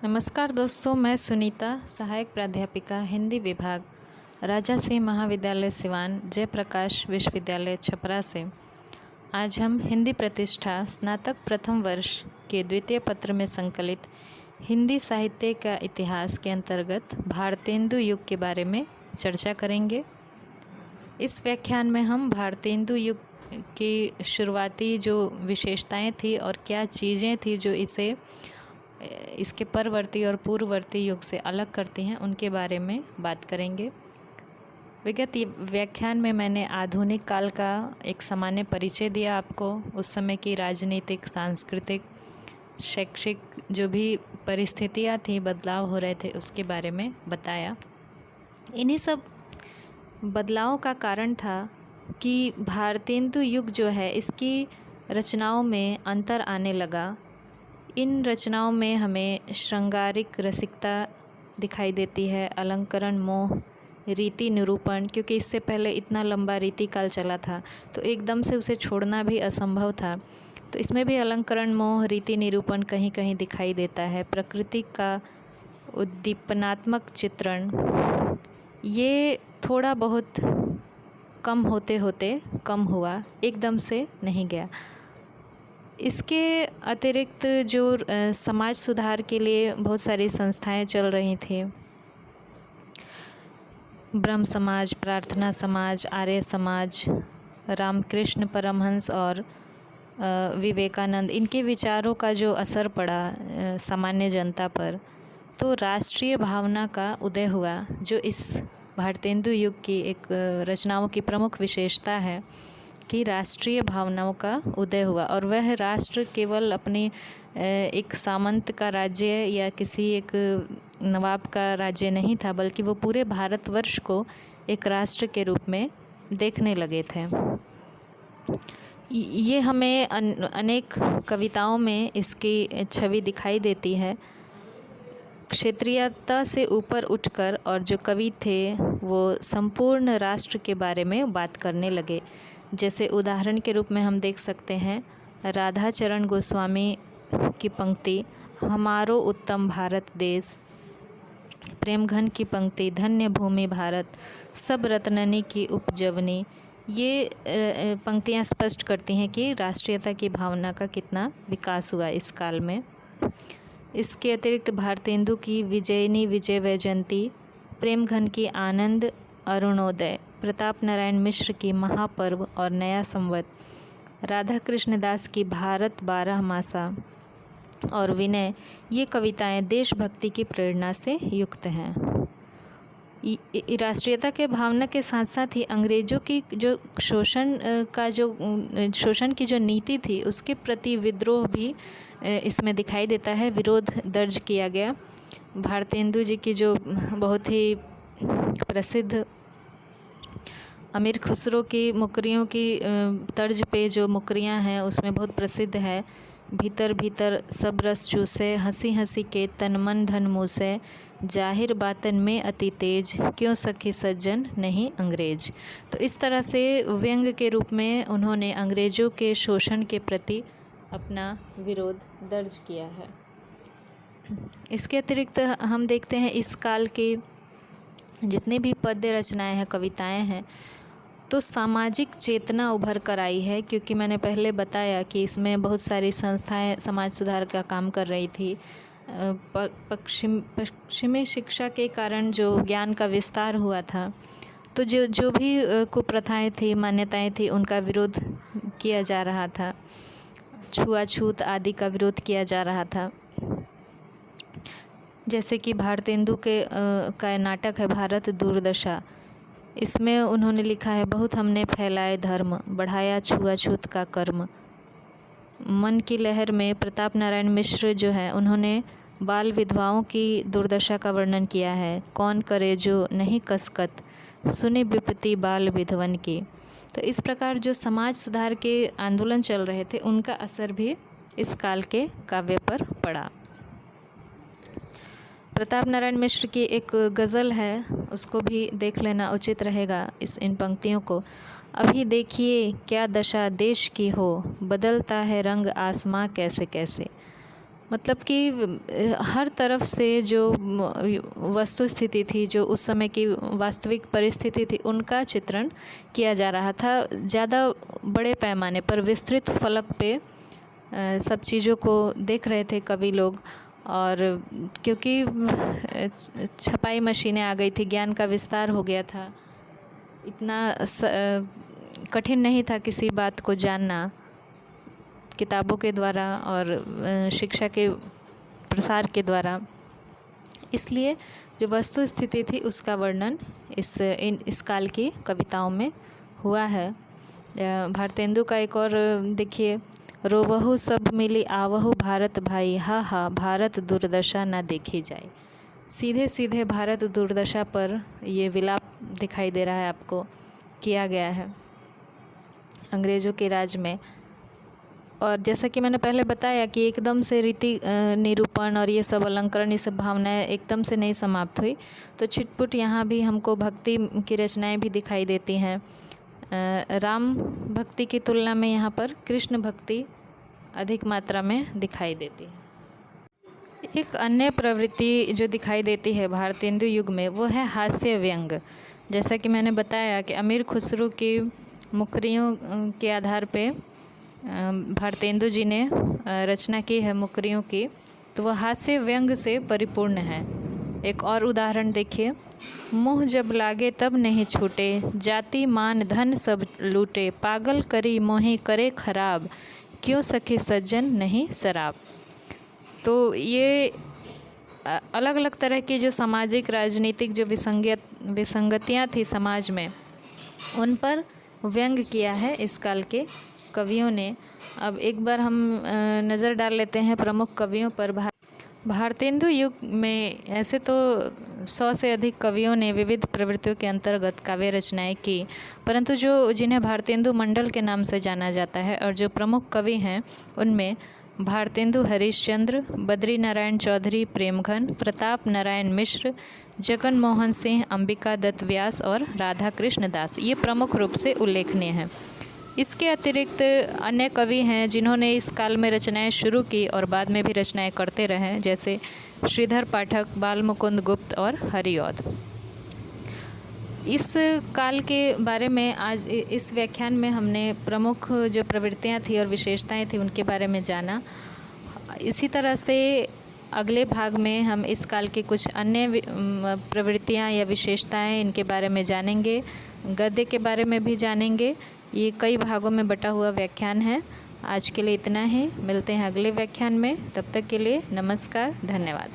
नमस्कार दोस्तों, मैं सुनीता, सहायक प्राध्यापिका हिंदी विभाग, राजा सिंह महाविद्यालय सिवान, जयप्रकाश विश्वविद्यालय छपरा से। आज हम हिंदी प्रतिष्ठा स्नातक प्रथम वर्ष के द्वितीय पत्र में संकलित हिंदी साहित्य का इतिहास के अंतर्गत भारतेंदु युग के बारे में चर्चा करेंगे। इस व्याख्यान में हम भारतेंदु युग की शुरुआती जो विशेषताएं थी और क्या चीज़ें थी जो इसके परवर्ती और पूर्ववर्ती युग से अलग करती हैं, उनके बारे में बात करेंगे। विगत व्याख्यान में मैंने आधुनिक काल का एक सामान्य परिचय दिया आपको, उस समय की राजनीतिक, सांस्कृतिक, शैक्षिक जो भी परिस्थितियां थी, बदलाव हो रहे थे, उसके बारे में बताया। इन्हीं सब बदलावों का कारण था कि भारतेंदु युग जो है, इसकी रचनाओं में अंतर आने लगा। इन रचनाओं में हमें श्रृंगारिक रसिकता दिखाई देती है, अलंकरण, मोह, रीति निरूपण, क्योंकि इससे पहले इतना लंबा रीति काल चला था तो एकदम से उसे छोड़ना भी असंभव था। तो इसमें भी अलंकरण, मोह, रीति निरूपण कहीं कहीं दिखाई देता है। प्रकृति का उद्दीपनात्मक चित्रण ये थोड़ा बहुत कम होते होते कम हुआ, एकदम से नहीं गया। इसके अतिरिक्त जो समाज सुधार के लिए बहुत सारी संस्थाएं चल रही थी, ब्रह्म समाज, प्रार्थना समाज, आर्य समाज, रामकृष्ण परमहंस और विवेकानंद, इनके विचारों का जो असर पड़ा सामान्य जनता पर, तो राष्ट्रीय भावना का उदय हुआ, जो इस भारतेंदु युग की एक रचनाओं की प्रमुख विशेषता है कि राष्ट्रीय भावनाओं का उदय हुआ। और वह राष्ट्र केवल अपनी एक सामंत का राज्य या किसी एक नवाब का राज्य नहीं था, बल्कि वो पूरे भारतवर्ष को एक राष्ट्र के रूप में देखने लगे थे। ये हमें अनेक कविताओं में इसकी छवि दिखाई देती है। क्षेत्रीयता से ऊपर उठकर और जो कवि थे वो संपूर्ण राष्ट्र के बारे में बात करने लगे। जैसे उदाहरण के रूप में हम देख सकते हैं राधाचरण गोस्वामी की पंक्ति, हमारो उत्तम भारत देश, प्रेमघन की पंक्ति, धन्य भूमि भारत, सब रत्ननी की उपजवनी। ये पंक्तियाँ स्पष्ट करती हैं कि राष्ट्रीयता की भावना का कितना विकास हुआ इस काल में। इसके अतिरिक्त भारतेंदु की विजयिनी विजय वैजयंती, प्रेमघन की आनंद अरुणोदय, प्रताप नारायण मिश्र की महापर्व और नया संवत, राधा कृष्णदास की भारत 12 मासा और विनय, ये कविताएं देशभक्ति की प्रेरणा से युक्त हैं। राष्ट्रीयता के भावना के साथ साथ ही अंग्रेज़ों की जो शोषण की जो नीति थी, उसके प्रति विद्रोह भी इसमें दिखाई देता है, विरोध दर्ज किया गया। भारतेंदु जी की जो बहुत ही प्रसिद्ध अमीर खुसरो की मुकरियों की तर्ज पे जो मुकरियां हैं, उसमें बहुत प्रसिद्ध है, भीतर भीतर सब रस चूसे, हंसी हंसी के तन मन धन मूसे, जाहिर बातन में अति तेज, क्यों सखी सज्जन नहीं अंग्रेज। तो इस तरह से व्यंग के रूप में उन्होंने अंग्रेज़ों के शोषण के प्रति अपना विरोध दर्ज किया है। इसके अतिरिक्त हम देखते हैं इस काल की जितनी भी पद्य रचनाएं हैं, कविताएं हैं, तो सामाजिक चेतना उभर कर आई है, क्योंकि मैंने पहले बताया कि इसमें बहुत सारी संस्थाएं समाज सुधार का काम कर रही थी। पश्चिमी शिक्षा के कारण जो ज्ञान का विस्तार हुआ था, तो जो भी कुप्रथाएं थी, मान्यताएं थी, उनका विरोध किया जा रहा था, छुआछूत आदि का विरोध किया जा रहा था। जैसे कि भारतेंदु का नाटक है भारत दुर्दशा, इसमें उन्होंने लिखा है, बहुत हमने फैलाए धर्म, बढ़ाया छुआछूत का कर्म। मन की लहर में प्रताप नारायण मिश्र जो है, उन्होंने बाल विधवाओं की दुर्दशा का वर्णन किया है, कौन करे जो नहीं कसकत, सुनी विपत्ति बाल विधवन की। तो इस प्रकार जो समाज सुधार के आंदोलन चल रहे थे, उनका असर भी इस काल के काव्य पर पड़ा। प्रताप नारायण मिश्र की एक गज़ल है, उसको भी देख लेना उचित रहेगा, इन पंक्तियों को। अभी देखिए क्या दशा देश की हो, बदलता है रंग आसमां कैसे कैसे। मतलब कि हर तरफ से जो वस्तु स्थिति थी, जो उस समय की वास्तविक परिस्थिति थी, उनका चित्रण किया जा रहा था। ज़्यादा बड़े पैमाने पर विस्तृत फलक पे सब चीज़ों को देख रहे थे कवि लोग। और क्योंकि छपाई मशीनें आ गई थी, ज्ञान का विस्तार हो गया था, इतना कठिन नहीं था किसी बात को जानना किताबों के द्वारा और शिक्षा के प्रसार के द्वारा। इसलिए जो वस्तु स्थिति थी उसका वर्णन इस काल की कविताओं में हुआ है। भारतेंदु का एक और देखिए, रोवहु सब मिली आवहु भारत भाई, हा हा भारत दुर्दशा ना देखी जाए। सीधे सीधे भारत दुर्दशा पर ये विलाप दिखाई दे रहा है, आपको किया गया है अंग्रेज़ों के राज में। और जैसा कि मैंने पहले बताया कि एकदम से रीति निरूपण और ये सब अलंकरण, ये सब भावनाएं एकदम से नहीं समाप्त हुई, तो छिटपुट यहाँ भी हमको भक्ति की रचनाएं भी दिखाई देती हैं। राम भक्ति की तुलना में यहाँ पर कृष्ण भक्ति अधिक मात्रा में दिखाई देती है। एक अन्य प्रवृत्ति जो दिखाई देती है भारतेंदु युग में, वो है हास्य व्यंग। जैसा कि मैंने बताया कि अमीर खुसरो की मुकरियों के आधार पे भारतेंदु जी ने रचना की है मुकरियों की, तो वह हास्य व्यंग से परिपूर्ण है। एक और उदाहरण देखिए, मुँह जब लागे तब नहीं छूटे, जाति मान धन सब लूटे, पागल करी मोहि करे खराब, क्यों सखे सज्जन नहीं शराब। तो ये अलग अलग तरह की जो सामाजिक राजनीतिक जो विसंगतियाँ थी समाज में, उन पर व्यंग किया है इस काल के कवियों ने। अब एक बार हम नज़र डाल लेते हैं प्रमुख कवियों पर। भारतेंदु युग में ऐसे तो 100 से अधिक कवियों ने विविध प्रवृत्तियों के अंतर्गत काव्य रचनाएं की, परंतु जिन्हें भारतेंदु मंडल के नाम से जाना जाता है और जो प्रमुख कवि हैं, उनमें भारतेंदु हरिश्चंद्र, बद्री नारायण चौधरी प्रेमघन, प्रताप नारायण मिश्र, जगन मोहन सिंह, अंबिका दत्त व्यास और राधा कृष्ण दास, ये प्रमुख रूप से उल्लेखनीय हैं। इसके अतिरिक्त अन्य कवि हैं जिन्होंने इस काल में रचनाएं शुरू की और बाद में भी रचनाएं करते रहे, जैसे श्रीधर पाठक, बाल मुकुंद गुप्त और हरिऔध। इस काल के बारे में आज इस व्याख्यान में हमने प्रमुख जो प्रवृत्तियां थी और विशेषताएं थी उनके बारे में जाना। इसी तरह से अगले भाग में हम इस काल के कुछ अन्य प्रवृत्तियां या विशेषताएं, इनके बारे में जानेंगे, गद्य के बारे में भी जानेंगे। ये कई भागों में बटा हुआ व्याख्यान है। आज के लिए इतना ही, मिलते हैं अगले व्याख्यान में। तब तक के लिए नमस्कार, धन्यवाद।